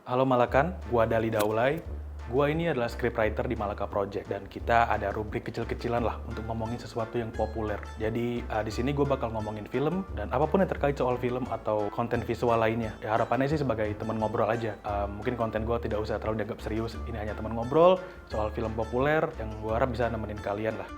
Halo Malakan, gua Dali Daulay. Gua ini adalah scriptwriter di Malaka Project dan kita ada rubrik kecil-kecilan lah untuk ngomongin sesuatu yang populer. Jadi di sini gue bakal ngomongin film dan apapun yang terkait soal film atau konten visual lainnya. Ya harapannya sih sebagai teman ngobrol aja. Mungkin konten gue tidak usah terlalu dianggap serius. Ini hanya teman ngobrol soal film populer yang gue harap bisa nemenin kalian lah.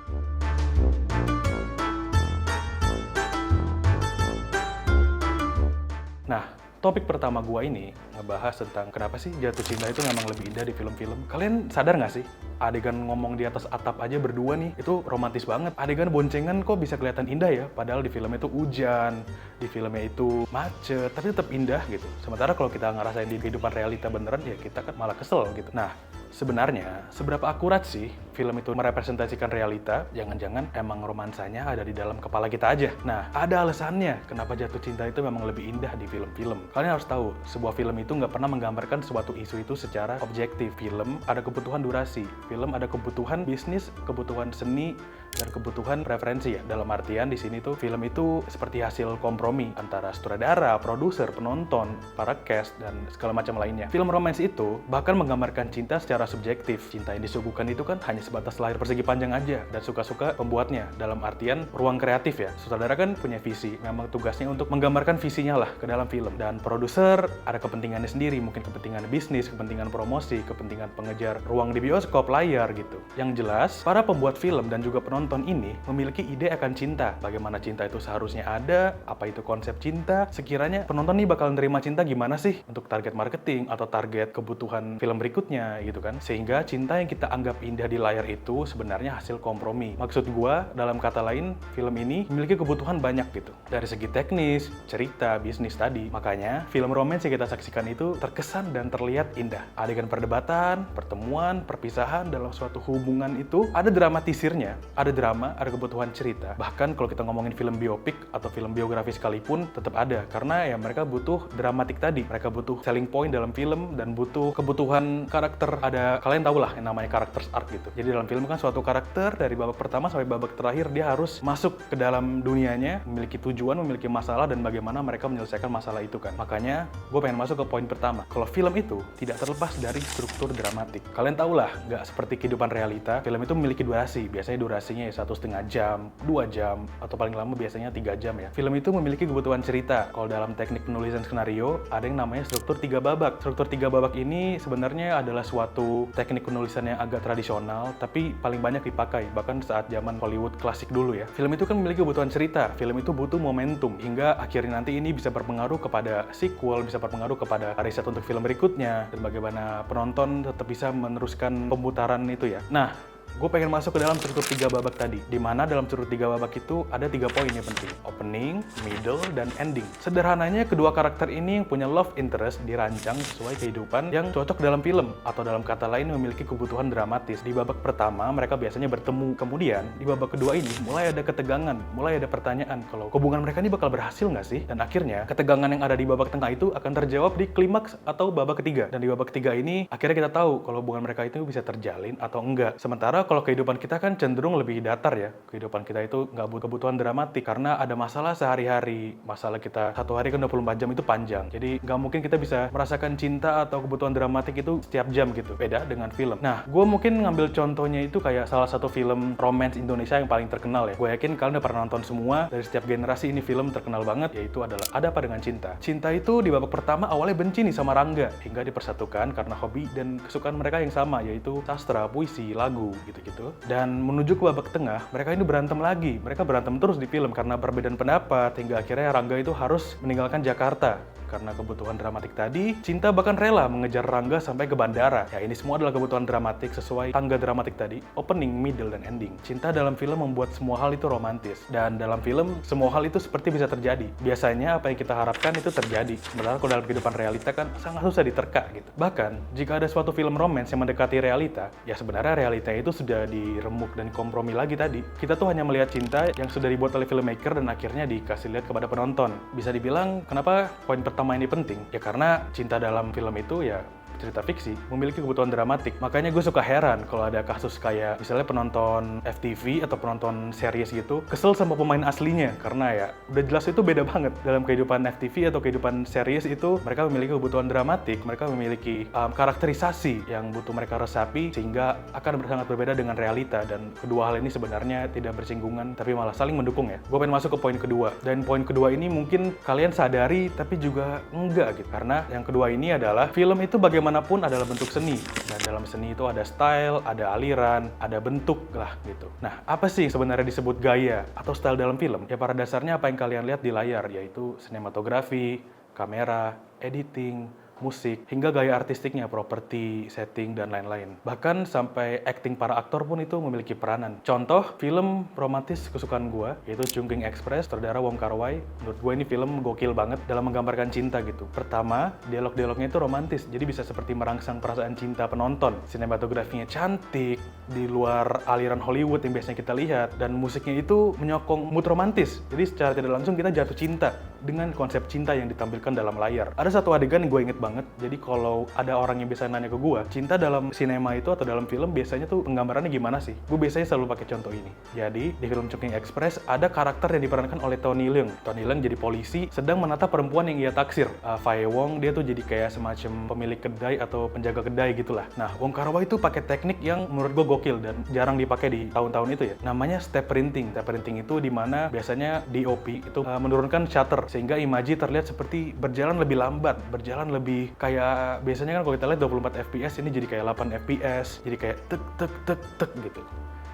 Nah, topik pertama gua ini ngebahas tentang kenapa sih jatuh cinta itu memang lebih indah di film-film. Kalian sadar nggak sih? Adegan ngomong di atas atap aja berdua nih, itu romantis banget. Adegan boncengan kok bisa kelihatan indah ya? Padahal di film itu hujan, di filmnya itu macet, tapi tetap indah gitu. Sementara kalau kita ngerasain di kehidupan realita beneran, ya kita kan malah kesel gitu. Nah, sebenarnya seberapa akurat sih film itu merepresentasikan realita? Jangan-jangan emang romansanya ada di dalam kepala kita aja. Nah, ada alasannya kenapa jatuh cinta itu memang lebih indah di film-film. Kalian harus tahu, sebuah film itu nggak pernah menggambarkan suatu isu itu secara objektif. Film ada kebutuhan durasi, film ada kebutuhan bisnis, kebutuhan seni, dan kebutuhan preferensi ya. Dalam artian di sini tuh film itu seperti hasil kompromi antara sutradara, produser, penonton, para cast, dan segala macam lainnya. Film romance itu bahkan menggambarkan cinta secara subjektif. Cinta yang disuguhkan itu kan hanya sebatas layar persegi panjang aja dan suka-suka pembuatnya. Dalam artian ruang kreatif ya. Sutradara kan punya visi, memang tugasnya untuk menggambarkan visinya lah ke dalam film. Dan produser ada kepentingannya sendiri, mungkin kepentingan bisnis, kepentingan promosi, kepentingan pengejar ruang di bioskop, layar gitu. Yang jelas, para pembuat film dan juga penonton ini memiliki ide akan cinta. Bagaimana cinta itu seharusnya ada, apa itu konsep cinta, sekiranya penonton nih bakal nerima cinta gimana sih untuk target marketing atau target kebutuhan film berikutnya gitu kan. Sehingga cinta yang kita anggap indah di layar itu sebenarnya hasil kompromi. Maksud gua, dalam kata lain, film ini memiliki kebutuhan banyak gitu. Dari segi teknis, cerita, bisnis tadi. Makanya, film romance yang kita saksikan itu terkesan dan terlihat indah. Adegan perdebatan, pertemuan, perpisahan dalam suatu hubungan itu ada dramatisirnya, ada drama, ada kebutuhan cerita. Bahkan kalau kita ngomongin film biopik atau film biografi sekalipun tetap ada karena ya mereka butuh dramatik tadi. Mereka butuh selling point dalam film dan butuh kebutuhan karakter. Ada kalian tahu lah yang namanya karakter arc gitu. Jadi dalam film kan suatu karakter dari babak pertama sampai babak terakhir dia harus masuk ke dalam dunianya, memiliki tujuan, memiliki masalah dan bagaimana mereka menyelesaikan masalah itu kan. Makanya gue pengen masuk ke poin pertama. Kalau film itu tidak terlepas dari struktur dramatik. Kalian tahu lah, nggak seperti kehidupan realita. Film itu memiliki durasi. Biasanya durasinya ya 1,5 jam, 2 jam, atau paling lama biasanya 3 jam ya. Film itu memiliki kebutuhan cerita. Kalau dalam teknik penulisan skenario, ada yang namanya struktur 3 babak. Struktur 3 babak ini sebenarnya adalah suatu teknik penulisan yang agak tradisional, tapi paling banyak dipakai, bahkan saat zaman Hollywood klasik dulu ya. Film itu kan memiliki kebutuhan cerita. Film itu butuh momentum, hingga akhirnya nanti ini bisa berpengaruh kepada sequel, bisa berpengaruh kepada riset untuk film berikutnya, dan bagaimana penonton tetap bisa meneruskan pemutaran itu ya. Nah, gue pengen masuk ke dalam struktur 3 babak tadi, di mana dalam struktur 3 babak itu ada 3 poin yang penting: opening, middle, dan ending. Sederhananya, kedua karakter ini yang punya love interest dirancang sesuai kehidupan yang cocok dalam film, atau dalam kata lain memiliki kebutuhan dramatis. Di babak pertama mereka biasanya bertemu, kemudian di babak kedua ini mulai ada ketegangan, mulai ada pertanyaan kalau hubungan mereka ini bakal berhasil nggak sih, dan akhirnya ketegangan yang ada di babak tengah itu akan terjawab di klimaks atau babak ketiga. Dan di babak ketiga ini akhirnya kita tahu kalau hubungan mereka itu bisa terjalin atau enggak. Sementara kalau kehidupan kita kan cenderung lebih datar ya. Kehidupan kita itu nggak butuh kebutuhan dramatik karena ada masalah sehari-hari. Masalah kita satu hari kan 24 jam itu panjang. Jadi nggak mungkin kita bisa merasakan cinta atau kebutuhan dramatik itu setiap jam gitu. Beda dengan film. Nah, gue mungkin ngambil contohnya itu kayak salah satu film romance Indonesia yang paling terkenal ya. Gue yakin kalian udah pernah nonton semua. Dari setiap generasi ini film terkenal banget, yaitu adalah Ada Apa Dengan Cinta. Cinta itu di babak pertama awalnya benci nih sama Rangga, hingga dipersatukan karena hobi dan kesukaan mereka yang sama, yaitu sastra, puisi, lagu gitu. Dan menuju ke babak tengah, mereka ini berantem lagi. Mereka berantem terus di film karena perbedaan pendapat, hingga akhirnya Rangga itu harus meninggalkan Jakarta. Karena kebutuhan dramatik tadi, Cinta bahkan rela mengejar Rangga sampai ke bandara. Ya, ini semua adalah kebutuhan dramatik sesuai tangga dramatik tadi, opening, middle, dan ending. Cinta dalam film membuat semua hal itu romantis. Dan dalam film, semua hal itu seperti bisa terjadi. Biasanya apa yang kita harapkan itu terjadi. Sementara kalau dalam kehidupan realita kan sangat susah diterka gitu. Bahkan, jika ada suatu film romance yang mendekati realita, ya sebenarnya realita itu sudah diremuk dan kompromi lagi tadi. Kita tuh hanya melihat cinta yang sudah dibuat oleh filmmaker dan akhirnya dikasih lihat kepada penonton. Bisa dibilang, kenapa poin pertama ini penting? Ya karena cinta dalam film itu ya cerita fiksi memiliki kebutuhan dramatik. Makanya gue suka heran kalau ada kasus kayak misalnya penonton FTV atau penonton series gitu kesel sama pemain aslinya karena ya udah jelas itu beda banget. Dalam kehidupan FTV atau kehidupan series itu mereka memiliki kebutuhan dramatik, mereka memiliki karakterisasi yang butuh mereka resapi sehingga akan sangat berbeda dengan realita, dan kedua hal ini sebenarnya tidak bersinggungan tapi malah saling mendukung ya. Gue pengen masuk ke poin kedua, dan poin kedua ini mungkin kalian sadari tapi juga enggak gitu, karena yang kedua ini adalah film itu bagaimanapun adalah bentuk seni, dan dalam seni itu ada style, ada aliran, ada bentuk lah gitu. Nah, apa sih sebenarnya disebut gaya atau style dalam film? Ya pada dasarnya apa yang kalian lihat di layar, yaitu sinematografi, kamera, editing, musik, hingga gaya artistiknya, properti, setting, dan lain-lain. Bahkan sampai acting para aktor pun itu memiliki peranan. Contoh, film romantis kesukaan gue, yaitu Chungking Express, sutradara Wong Kar-wai. Menurut gue ini film gokil banget dalam menggambarkan cinta gitu. Pertama, dialog-dialognya itu romantis, jadi bisa seperti merangsang perasaan cinta penonton. Sinematografinya cantik, di luar aliran Hollywood yang biasanya kita lihat, dan musiknya itu menyokong mood romantis. Jadi secara tidak langsung kita jatuh cinta dengan konsep cinta yang ditampilkan dalam layar. Ada satu adegan yang gue inget banget. Jadi kalau ada orang yang biasa nanya ke gue, cinta dalam sinema itu atau dalam film biasanya tuh penggambarannya gimana sih? Gue biasanya selalu pakai contoh ini. Jadi di film Chungking Express ada karakter yang diperankan oleh Tony Leung. Tony Leung jadi polisi sedang menatap perempuan yang ia taksir. Faye Wong dia tuh jadi kayak semacam pemilik kedai atau penjaga kedai gitulah. Nah, Wong Kar-wai itu pakai teknik yang menurut gue gokil dan jarang dipakai di tahun-tahun itu ya. Namanya step printing. Step printing itu dimana biasanya DOP itu menurunkan shutter sehingga imaji terlihat seperti berjalan lebih lambat, berjalan lebih kayak biasanya kan kalau kita lihat 24 fps ini jadi kayak 8 fps, jadi kayak tek tek tek tek gitu.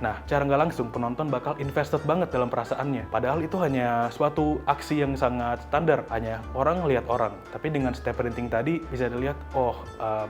Nah, cara nggak langsung penonton bakal invested banget dalam perasaannya. Padahal itu hanya suatu aksi yang sangat standar, hanya orang ngelihat orang. Tapi dengan step printing tadi bisa dilihat,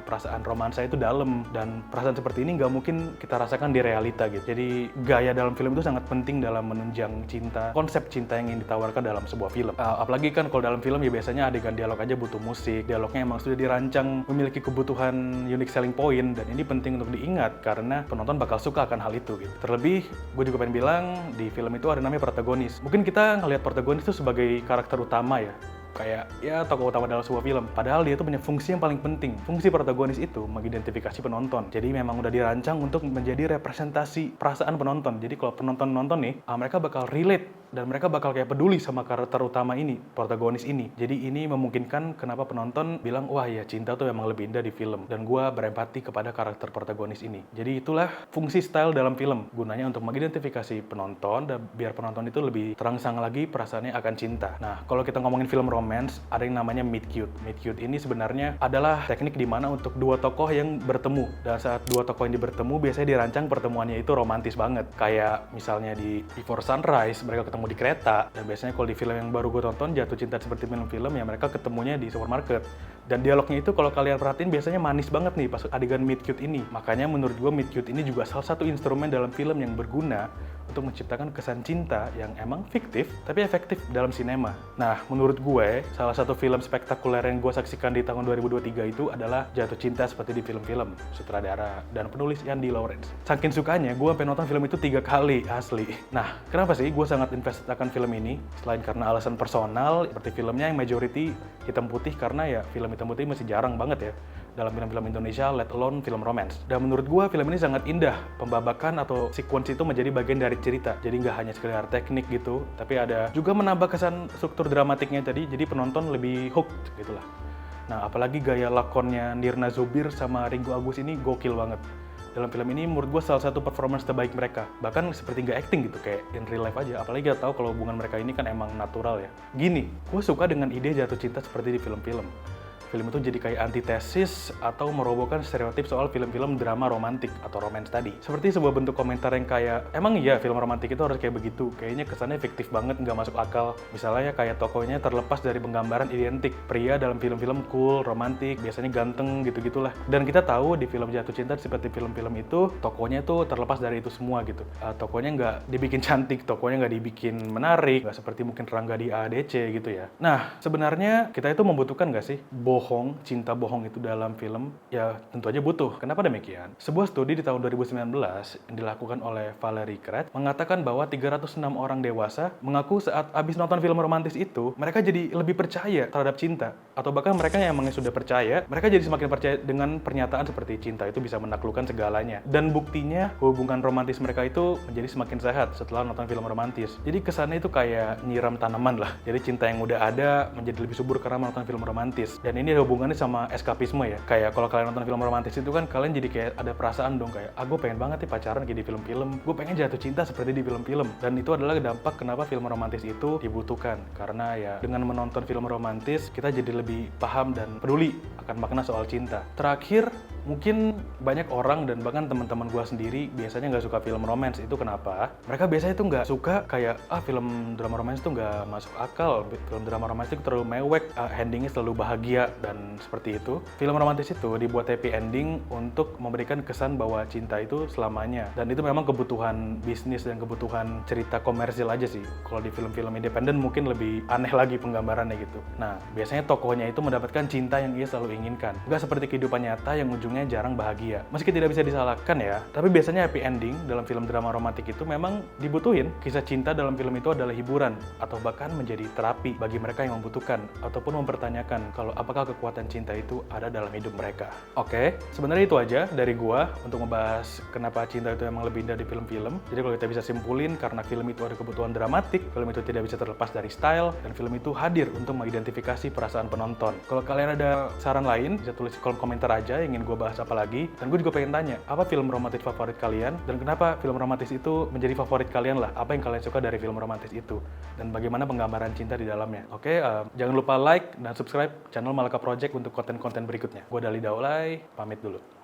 perasaan romansa itu dalam, dan perasaan seperti ini nggak mungkin kita rasakan di realita gitu. Jadi gaya dalam film itu sangat penting dalam menunjang cinta, konsep cinta yang ingin ditawarkan dalam sebuah film. Apalagi kan kalau dalam film ya biasanya adegan dialog aja butuh musik, dialognya emang sudah dirancang memiliki kebutuhan unique selling point, dan ini penting untuk diingat karena penonton bakal suka akan hal itu gitu. Terlebih, gue juga pengen bilang di film itu ada namanya protagonis. Mungkin kita ngelihat protagonis itu sebagai karakter utama ya, kayak ya tokoh utama dalam sebuah film. Padahal dia tuh punya fungsi yang paling penting. Fungsi protagonis itu mengidentifikasi penonton. Jadi memang udah dirancang untuk menjadi representasi perasaan penonton. Jadi kalau penonton nonton nih, mereka bakal relate dan mereka bakal kayak peduli sama karakter utama ini, protagonis ini. Jadi ini memungkinkan kenapa penonton bilang, wah ya cinta tuh memang lebih indah di film. Dan gue berempati kepada karakter protagonis ini. Jadi itulah fungsi style dalam film. Gunanya untuk mengidentifikasi penonton dan biar penonton itu lebih terangsang lagi perasaannya akan cinta. Nah, kalau kita ngomongin film romance, ada yang namanya meet cute. Meet cute ini sebenarnya adalah teknik di mana untuk dua tokoh yang bertemu. Dan saat dua tokoh ini bertemu, biasanya dirancang pertemuannya itu romantis banget. Kayak misalnya di Before Sunrise, mereka ketemu di kereta. Dan biasanya kalau di film yang baru gue tonton, jatuh cinta seperti film-film, ya mereka ketemunya di supermarket. Dan dialognya itu kalau kalian perhatiin biasanya manis banget nih pas adegan meet cute ini. Makanya menurut gue meet cute ini juga salah satu instrumen dalam film yang berguna untuk menciptakan kesan cinta yang emang fiktif tapi efektif dalam sinema. Nah, menurut gue, salah satu film spektakuler yang gue saksikan di tahun 2023 itu adalah Jatuh Cinta seperti di film-film, sutradara dan penulis Andy Lawrence. Saking sukanya, gue sampai nonton film itu 3 kali, asli. Nah, kenapa sih gue sangat invest akan film ini? Selain karena alasan personal, seperti filmnya yang majority hitam putih, karena ya film hitam putih masih jarang banget ya dalam film-film Indonesia, let alone film romance. Dan menurut gue film ini sangat indah. Pembabakan atau sequence itu menjadi bagian dari cerita. Jadi nggak hanya sekedar teknik gitu, tapi ada juga menambah kesan struktur dramatiknya tadi, jadi penonton lebih hooked gitulah. Nah, apalagi gaya lakonnya Nirna Zubir sama Ringgo Agus ini gokil banget. Dalam film ini menurut gue salah satu performance terbaik mereka. Bahkan seperti nggak acting gitu, kayak in real life aja. Apalagi kita tahu kalau hubungan mereka ini kan emang natural ya. Gini, gue suka dengan ide jatuh cinta seperti di film-film. Film itu jadi kayak antitesis atau merobohkan stereotip soal film-film drama romantik atau romance tadi. Seperti sebuah bentuk komentar yang kayak, emang iya film romantik itu harus kayak begitu? Kayaknya kesannya fiktif banget, nggak masuk akal. Misalnya kayak tokohnya terlepas dari penggambaran identik. Pria dalam film-film cool, romantik, biasanya ganteng gitu-gitulah. Dan kita tahu di film Jatuh Cinta seperti film-film itu, tokohnya tuh terlepas dari itu semua gitu. Tokohnya nggak dibikin cantik, tokohnya nggak dibikin menarik, nggak seperti mungkin Rangga di AADC gitu ya. Nah, sebenarnya kita itu membutuhkan nggak sih bohong, cinta bohong itu dalam film, ya tentu aja butuh. Kenapa demikian? Sebuah studi di tahun 2019 yang dilakukan oleh Valerie Kratz mengatakan bahwa 306 orang dewasa mengaku saat habis nonton film romantis itu, mereka jadi lebih percaya terhadap cinta. Atau bahkan mereka yang emang sudah percaya, mereka jadi semakin percaya dengan pernyataan seperti cinta itu bisa menaklukkan segalanya. Dan buktinya, hubungan romantis mereka itu menjadi semakin sehat setelah nonton film romantis. Jadi kesannya itu kayak nyiram tanaman lah. Jadi cinta yang udah ada menjadi lebih subur karena menonton film romantis. Dan ini ada hubungannya sama eskapisme ya. Kayak kalau kalian nonton film romantis itu kan kalian jadi kayak ada perasaan dong kayak, gue pengen banget nih pacaran kayak di film-film. Gue pengen jatuh cinta seperti di film-film. Dan itu adalah dampak kenapa film romantis itu dibutuhkan. Karena ya dengan menonton film romantis kita jadi lebih paham dan peduli akan makna soal cinta. Terakhir, mungkin banyak orang dan bahkan teman-teman gue sendiri biasanya nggak suka film romance. Itu kenapa? Mereka biasanya tuh nggak suka kayak film drama romance tuh nggak masuk akal. Film drama romantis itu terlalu mewek, endingnya selalu bahagia dan seperti itu. Film romantis itu dibuat happy ending untuk memberikan kesan bahwa cinta itu selamanya. Dan itu memang kebutuhan bisnis dan kebutuhan cerita komersil aja sih. Kalau di film-film independen mungkin lebih aneh lagi penggambarannya gitu. Nah, biasanya tokohnya itu mendapatkan cinta yang ia selalu inginkan. Nggak seperti kehidupan nyata yang ujungnya jarang bahagia. Meski tidak bisa disalahkan ya, tapi biasanya happy ending dalam film drama romantik itu memang dibutuhin. Kisah cinta dalam film itu adalah hiburan atau bahkan menjadi terapi bagi mereka yang membutuhkan ataupun mempertanyakan kalau apakah kekuatan cinta itu ada dalam hidup mereka. Oke, sebenarnya itu aja dari gua untuk membahas kenapa cinta itu emang lebih indah di film-film. Jadi kalau kita bisa simpulin karena film itu ada kebutuhan dramatik, film itu tidak bisa terlepas dari style, dan film itu hadir untuk mengidentifikasi perasaan penonton. Kalau kalian ada saran lain, bisa tulis di kolom komentar aja yang ingin gue bahas apa lagi. Dan gue juga pengen tanya, apa film romantis favorit kalian? Dan kenapa film romantis itu menjadi favorit kalian lah? Apa yang kalian suka dari film romantis itu? Dan bagaimana penggambaran cinta di dalamnya? Oke, jangan lupa like dan subscribe channel Malaka Project untuk konten-konten berikutnya. Gue Dali Daulay, pamit dulu.